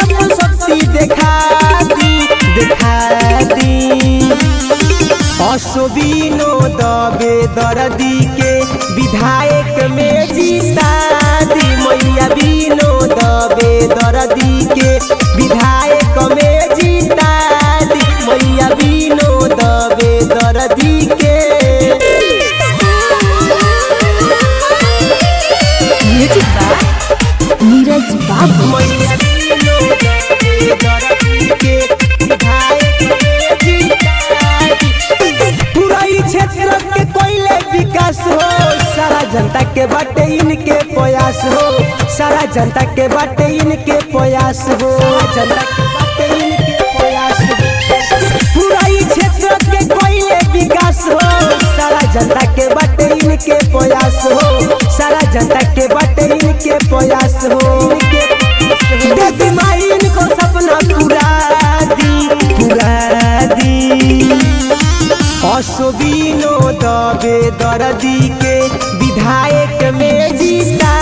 अपन शक्ति देखा दी अशोभीनो दबे दर्दी के विधायक में जीता दी मैया बीनो दबे दर्दी के विधायक में जीता दी मैया बीनो दबे दर्दी के नीरज बाबू मैया बीनो दबे दर्दी के विधायक में जीता दी पूरा क्षेत्र के कोयले विकास हो सारा जनता के बाटे इनके प्रयास हो सारा जनता के बाटे इनके प्रयास हो जनता के बाटे इनके प्रयास हो पूरा क्षेत्र के कोयले विकास हो सारा जनता के बाटे इनके प्रयास हो सारा जनता के बाटे इनके प्रयास हो देवी माई इनको सपना पूरा दी अशोभीनो दबे दर्दी के विधायक में जीता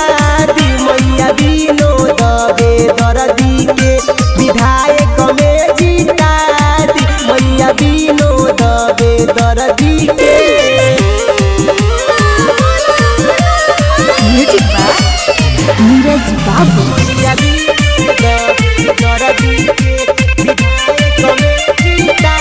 दी मैया बीनो दबे दर्दी के विधायक में जीता दी मैया बीनो दबे दर्दी के नीरज बाबू मैया बीनो दबे दर्दी के विधायक में जीता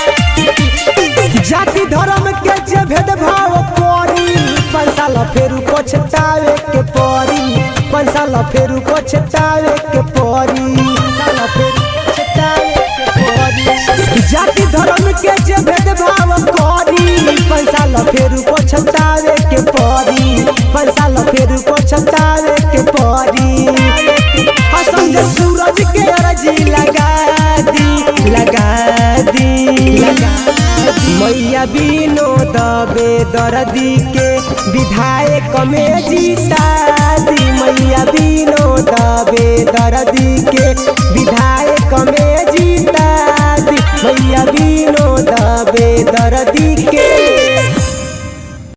जाति धर्म के जे भेदभाव करी 5 साल फेरू पछतावे के परी 5 साल फेरू पछतावे के परी जाति धर्म के जे भेदभाव करी 5 साल फेरू पछतावे के परी 5 साल फेरू पछतावे के परी असंग सूरज के अर्जी लगा दी मैया बीनो दबे दर्दी के विधायक में जीता दी मैया बीनो दबे दर्दी के विधायक में जीता दी मैया बीनो दबे दर्दी